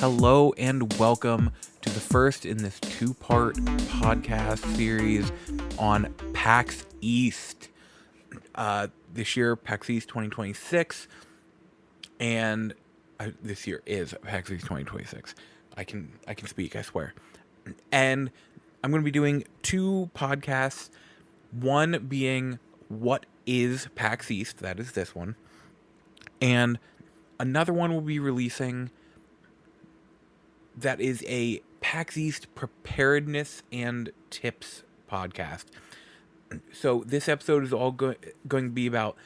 Hello and welcome to the first in this two-part podcast series on PAX East. This year, PAX East 2026, and this year is PAX East 2026. I can speak, I swear. And I'm going to be doing two podcasts. One being what is PAX East, that is this one, and another one will be releasing that is a PAX East preparedness and tips podcast. So this episode is all going to be about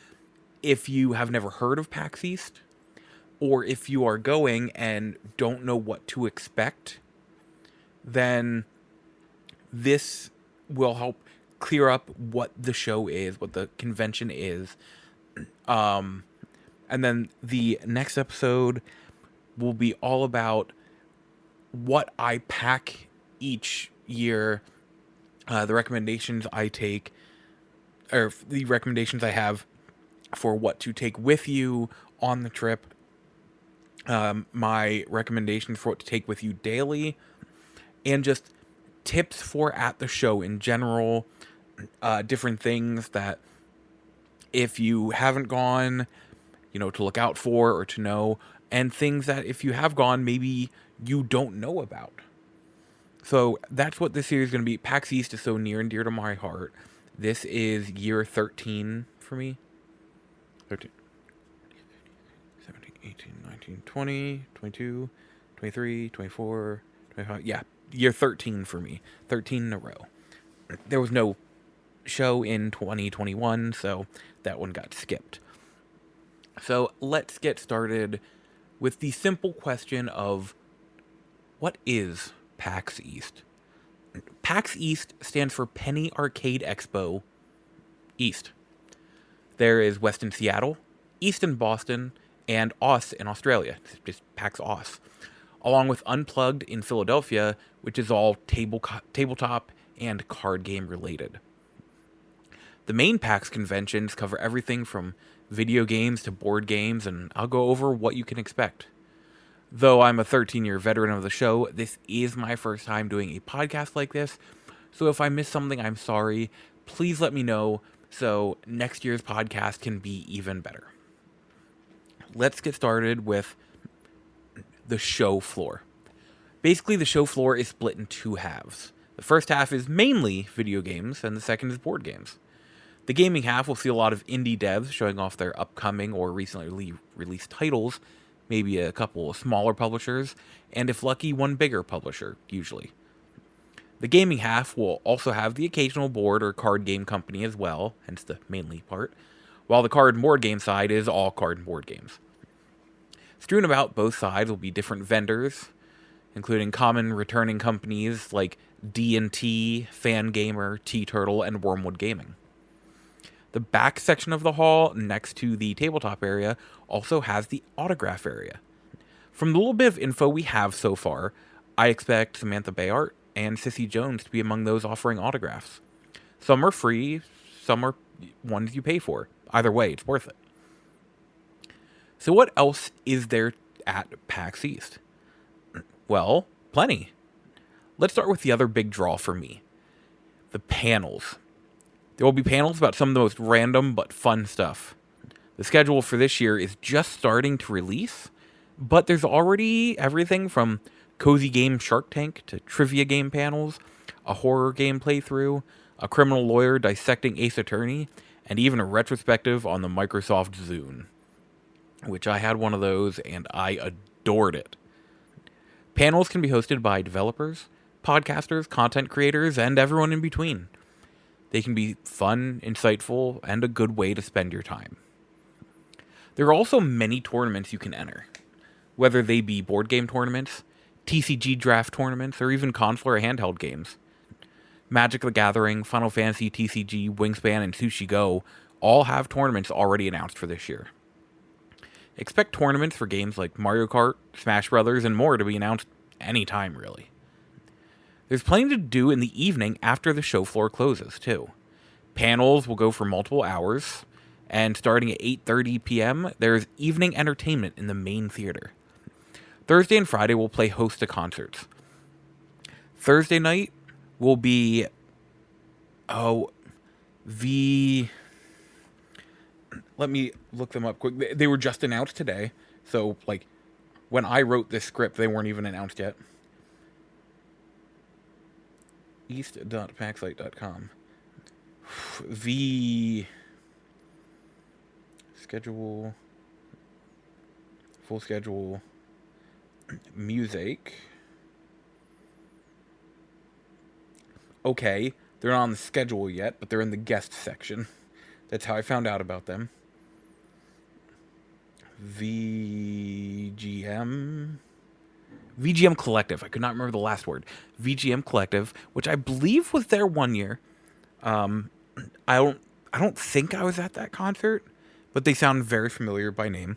if you have never heard of PAX East, or if you are going and don't know what to expect, then this will help clear up what the show is, what the convention is. And then the next episode will be all about what I pack each year, the recommendations I take, or the recommendations I have for what to take with you on the trip, my recommendations for what to take with you daily, and just tips for at the show in general, different things that if you haven't gone, to look out for or to know, and things that if you have gone, maybe you don't know about. So that's what this series is going to be. PAX East is so near and dear to my heart. This is year 13 for me. 13, 17, 18, 19, 20, 22, 23, 24, 25. Yeah, year 13 for me. 13 in a row. There was no show in 2021, so that one got skipped. So let's get started with the simple question of what is PAX East? PAX East stands for Penny Arcade Expo East. There is West in Seattle, East in Boston, and Oz in Australia. It's just PAX Oz. Along with Unplugged in Philadelphia, which is all tabletop and card game related. The main PAX conventions cover everything from video games to board games, and I'll go over what you can expect. Though I'm a 13-year veteran of the show, this is my first time doing a podcast like this, so if I miss something, I'm sorry. Please let me know so next year's podcast can be even better. Let's get started with the show floor. Basically, the show floor is split in two halves. The first half is mainly video games, and the second is board games. The gaming half will see a lot of indie devs showing off their upcoming or recently released titles, maybe a couple of smaller publishers, and if lucky, one bigger publisher, usually. The gaming half will also have the occasional board or card game company as well, hence the mainly part, while the card and board game side is all card and board games. Strewn about both sides will be different vendors, including common returning companies like D&T, Fangamer, T-Turtle, and Wormwood Gaming. The back section of the hall, next to the tabletop area, also has the autograph area. From the little bit of info we have so far, I expect Samantha Bayart and Sissy Jones to be among those offering autographs. Some are free, some are ones you pay for. Either way, it's worth it. So what else is there at PAX East? Well, plenty. Let's start with the other big draw for me. The panels. There will be panels about some of the most random but fun stuff. The schedule for this year is just starting to release, but there's already everything from cozy game Shark Tank to trivia game panels, a horror game playthrough, a criminal lawyer dissecting Ace Attorney, and even a retrospective on the Microsoft Zune, which I had one of those and I adored it. Panels can be hosted by developers, podcasters, content creators, and everyone in between. They can be fun, insightful, and a good way to spend your time. There are also many tournaments you can enter, whether they be board game tournaments, TCG draft tournaments, or even console or handheld games. Magic the Gathering, Final Fantasy TCG, Wingspan, and Sushi Go all have tournaments already announced for this year. Expect tournaments for games like Mario Kart, Smash Brothers, and more to be announced anytime, really. There's plenty to do in the evening after the show floor closes, too. Panels will go for multiple hours, and starting at 8:30 p.m., there's evening entertainment in the main theater. Thursday and Friday will play host to concerts. Thursday night will be let me look them up quick. They were just announced today, so like when I wrote this script, they weren't even announced yet. east.paxsite.com. The schedule, full schedule, music. Okay, they're not on the schedule yet, but they're in the guest section. That's how I found out about them. VGM Collective. I could not remember the last word. VGM Collective, which I believe was there one year. I don't think I was at that concert, but they sound very familiar by name.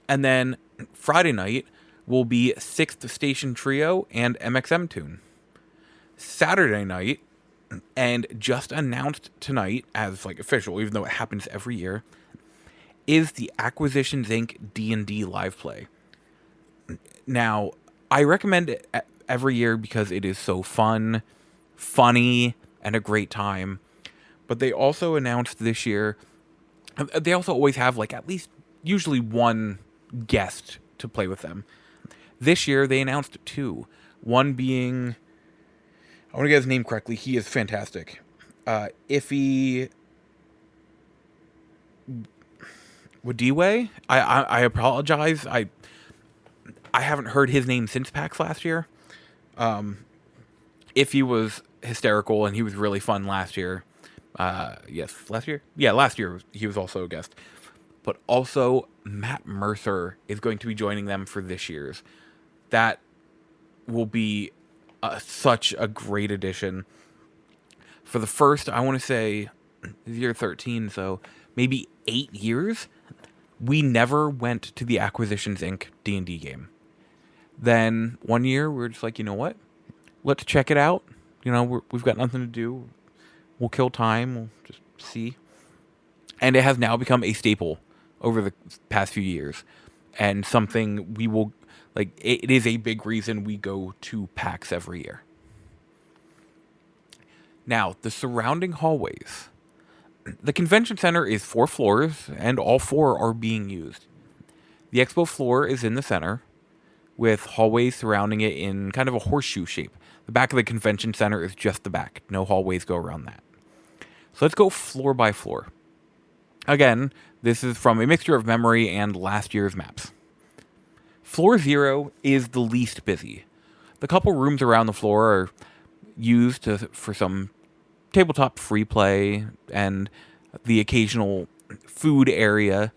And then Friday night will be Sixth Station Trio and MXM Tune. Saturday night, and just announced tonight as like official, even though it happens every year, is the Acquisitions Inc. D&D live play. Now, I recommend it every year because it is so fun, funny, and a great time. But they also announced this year, they also always have like at least usually one guest to play with them. This year they announced two. One being, I want to get his name correctly. He is fantastic. Iffy Wadiwe. I apologize. I haven't heard his name since PAX last year. Iffy was hysterical and he was really fun last year. Yes, last year? Yeah, last year he was also a guest. But also Matt Mercer is going to be joining them for this year's. That will be such a great addition. For the first, I want to say, year 13, so maybe 8 years, we never went to the Acquisitions Inc. D&D game. Then one year, we were just like, you know what? Let's check it out. You know, we've got nothing to do. We'll kill time. We'll just see. And it has now become a staple over the past few years. And something we will, like, it is a big reason we go to PAX every year. Now, the surrounding hallways. The convention center is 4 floors, and all 4 are being used. The expo floor is in the center, with hallways surrounding it in kind of a horseshoe shape. The back of the convention center is just the back. No hallways go around that. So let's go floor by floor. Again, this is from a mixture of memory and last year's maps. Floor 0 is the least busy. The couple rooms around the floor are used for some tabletop free play and the occasional food area.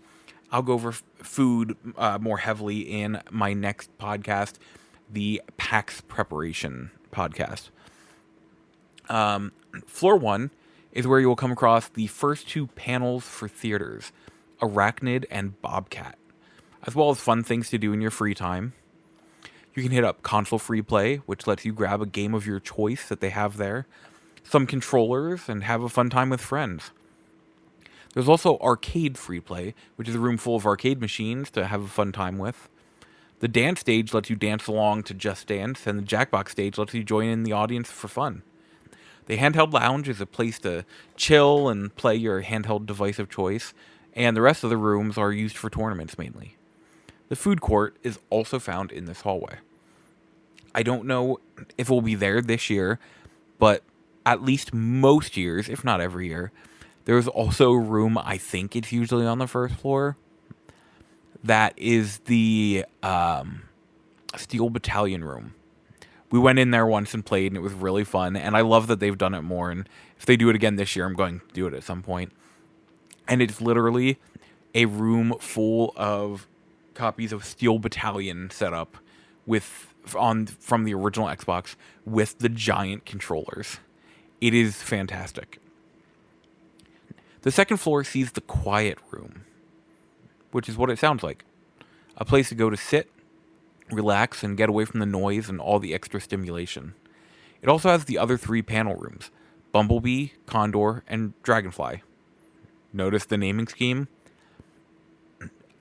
I'll go over food more heavily in my next podcast, the PAX Preparation podcast. Floor 1 is where you will come across the first 2 panels for theaters, Arachnid and Bobcat, as well as fun things to do in your free time. You can hit up console free play, which lets you grab a game of your choice that they have there, some controllers, and have a fun time with friends. There's also arcade free play, which is a room full of arcade machines to have a fun time with. The dance stage lets you dance along to Just Dance, and the Jackbox stage lets you join in the audience for fun. The handheld lounge is a place to chill and play your handheld device of choice, and the rest of the rooms are used for tournaments mainly. The food court is also found in this hallway. I don't know if it will be there this year, but at least most years, if not every year, there's also a room, I think it's usually on the first floor, that is the Steel Battalion room. We went in there once and played, and it was really fun, and I love that they've done it more, and if they do it again this year, I'm going to do it at some point. And it's literally a room full of copies of Steel Battalion set up from the original Xbox with the giant controllers. It is fantastic. The second floor sees the quiet room, which is what it sounds like. A place to go to sit, relax, and get away from the noise and all the extra stimulation. It also has the other 3 panel rooms, Bumblebee, Condor, and Dragonfly. Notice the naming scheme?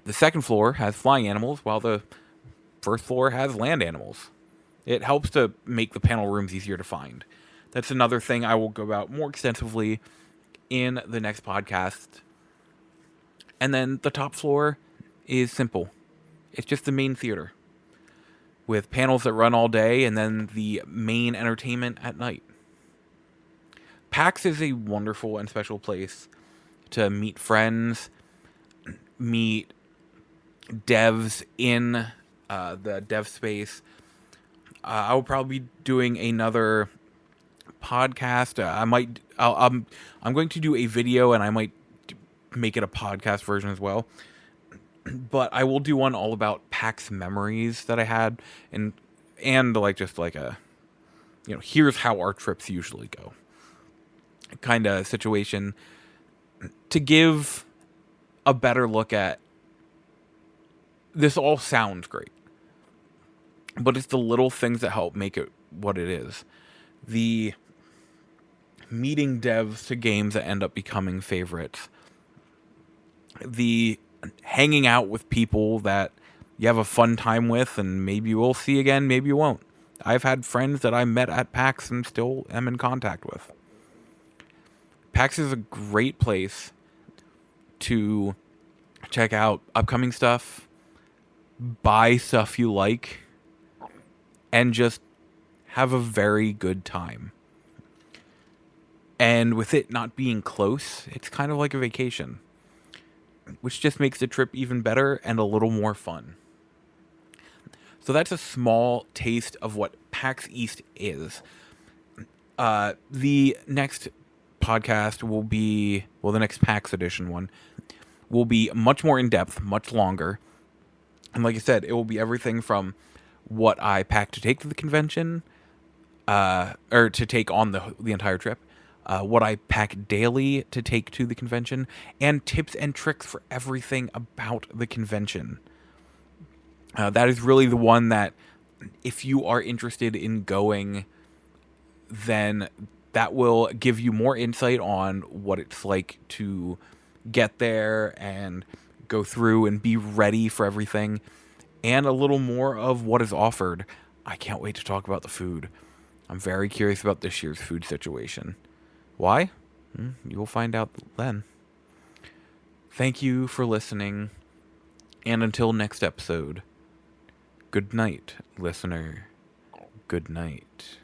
The second floor has flying animals, while the first floor has land animals. It helps to make the panel rooms easier to find. That's another thing I will go about more extensively in the next podcast. And then the top floor is simple. It's just the main theater with panels that run all day and then the main entertainment at night. PAX is a wonderful and special place to meet friends, meet devs in the dev space. I will probably be doing another podcast. I'm going to do a video, and I might make it a podcast version as well. But I will do one all about PAX memories that I had, and like just like a, here's how our trips usually go kind of situation, to give a better look at this. All sounds great, but it's the little things that help make it what it is. The meeting devs to games that end up becoming favorites. The hanging out with people that you have a fun time with and maybe you will see again, maybe you won't. I've had friends that I met at PAX and still am in contact with. PAX is a great place to check out upcoming stuff, buy stuff you like, and just have a very good time. And with it not being close, it's kind of like a vacation, which just makes the trip even better and a little more fun. So that's a small taste of what PAX East is. The next podcast will be, the next PAX edition one will be much more in depth, much longer. And like I said, it will be everything from what I packed to take to the convention, or to take on the entire trip, what I pack daily to take to the convention, and tips and tricks for everything about the convention. That is really the one that, if you are interested in going, then that will give you more insight on what it's like to get there and go through and be ready for everything, and a little more of what is offered. I can't wait to talk about the food. I'm very curious about this year's food situation. Why? You will find out then. Thank you for listening, and until next episode, good night, listener. Good night.